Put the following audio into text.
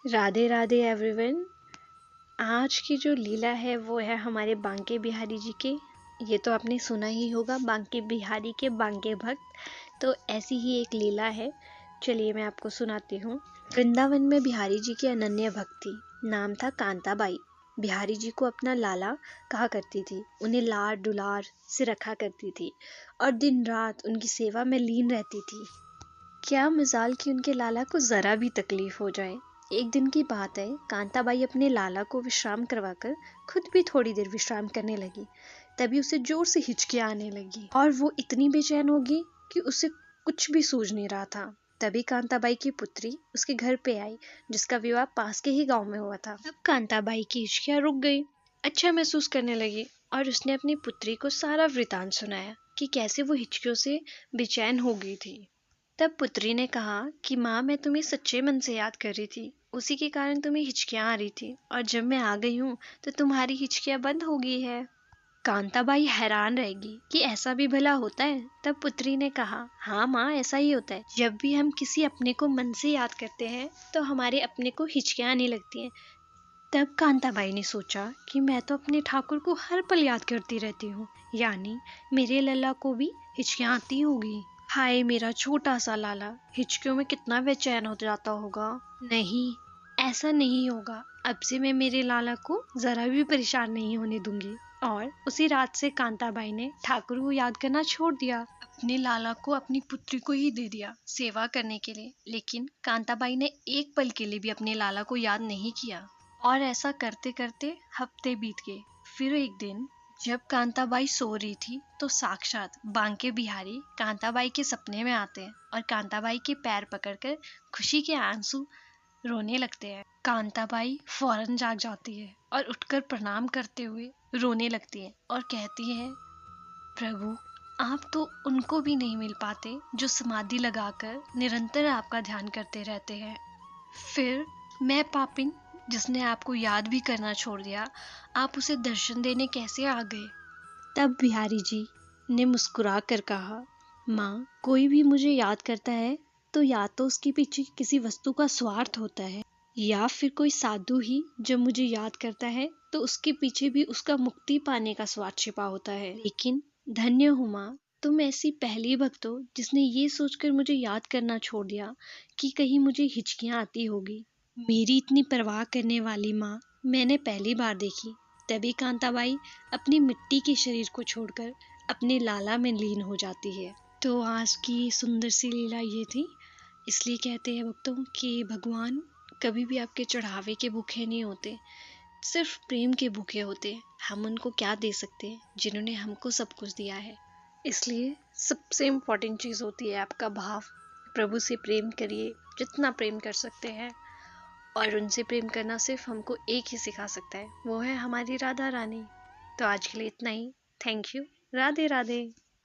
Radhe Radhe everyone. आज की जो लीला है वो है हमारे बांके बिहारी जी के। ये तो आपने सुना ही होगा, बांके बिहारी के बांके भक्त। तो ऐसी ही एक लीला है, चलिए मैं आपको सुनाती हूँ। वृंदावन में बिहारी जी की अनन्य भक्ति, नाम था कांताबाई। बिहारी जी को अपना लाला कहा करती थी, उन्हें लाड दुलार से रखा करती थी और दिन रात उनकी सेवा में लीन रहती थी। क्या मजाल कि उनके लाला को जरा भी तकलीफ हो जाए। एक दिन की बात है, कांताबाई अपने लाला को विश्राम करवाकर खुद भी थोड़ी देर विश्राम करने लगी। तभी उसे जोर से हिचकियां आने लगी और वो इतनी बेचैन होगी कि उसे कुछ भी सूझ नहीं रहा था। तभी कांताबाई की पुत्री उसके घर पे आई, जिसका विवाह पास के ही गांव में हुआ था। तब कांताबाई की हिचकियां रुक गई, अच्छा महसूस करने लगी और उसने अपनी पुत्री को सारा वृतांत सुनाया कि कैसे वो हिचकियों से बेचैन हो गई थी। तब पुत्री ने कहा कि माँ, मैं तुम्हें सच्चे मन से याद कर रही थी, उसी के कारण तुम्हें हिचकियां आ रही थी और जब मैं आ गई हूँ तो तुम्हारी हिचकियां बंद हो गई है। कांताबाई हैरान रहेगी कि ऐसा भी भला होता है। तब पुत्री ने कहा, हाँ माँ, ऐसा ही होता है। जब भी हम किसी अपने को मन से याद करते हैं तो हमारे अपने को हिचकियां आने लगती हैं। तब कांताबाई ने सोचा कि मैं तो अपने ठाकुर को हर पल याद करती रहती हूँ, यानी मेरे लल्ला को भी हिचकियां आती होगी। हाय मेरा छोटा सा लाला, हिचकियों में कितना बेचैन हो जाता होगा। नहीं, ऐसा नहीं होगा। अब से मैं मेरे लाला को जरा भी परेशान नहीं होने दूंगी। और उसी रात से कांताबाई ने ठाकुर को याद करना छोड़ दिया, अपने लाला को अपनी पुत्री को ही दे दिया सेवा करने के लिए। लेकिन कांताबाई ने एक पल के लिए भी अपने लाला को याद नहीं किया और ऐसा करते करते हफ्ते बीत गए। फिर एक दिन जब कांताबाई सो रही थी तो साक्षात बांके बिहारी कांताबाई के सपने में आते हैं और कांताबाई के पैर पकड़कर खुशी के आंसू रोने लगते हैं। कांताबाई फौरन जाग जाती है और उठकर प्रणाम करते हुए रोने लगती है और कहती है, प्रभु, आप तो उनको भी नहीं मिल पाते जो समाधि लगाकर निरंतर आपका ध्यान करते रहते हैं। फिर मैं पापिन, जिसने आपको याद भी करना छोड़ दिया, आप उसे दर्शन देने कैसे आ गए? तब बिहारी जी ने मुस्कुरा कर कहा, माँ, कोई भी मुझे याद करता है तो या तो उसके पीछे किसी वस्तु का स्वार्थ होता है, या फिर कोई साधु ही जब मुझे याद करता है तो उसके पीछे भी उसका मुक्ति पाने का स्वार्थ छिपा होता है। लेकिन धन्य हो माँ, तुम ऐसी पहली भक्त हो जिसने ये सोचकर मुझे याद करना छोड़ दिया कि कहीं मुझे हिचकियां आती होगी। मेरी इतनी परवाह करने वाली माँ मैंने पहली बार देखी। तभी कांताबाई अपनी मिट्टी के शरीर को छोड़कर अपने लाला में लीन हो जाती है। तो आज की सुंदर सी लीला ये थी। इसलिए कहते हैं भक्तों कि भगवान कभी भी आपके चढ़ावे के भूखे नहीं होते, सिर्फ प्रेम के भूखे होते हैं। हम उनको क्या दे सकते हैं जिन्होंने हमको सब कुछ दिया है। इसलिए सबसे इम्पोर्टेंट चीज़ होती है आपका भाव। प्रभु से प्रेम करिए जितना प्रेम कर सकते हैं, और उनसे प्रेम करना सिर्फ हमको एक ही सिखा सकता है, वो है हमारी राधा रानी। तो आज के लिए इतना ही। Thank you. राधे राधे।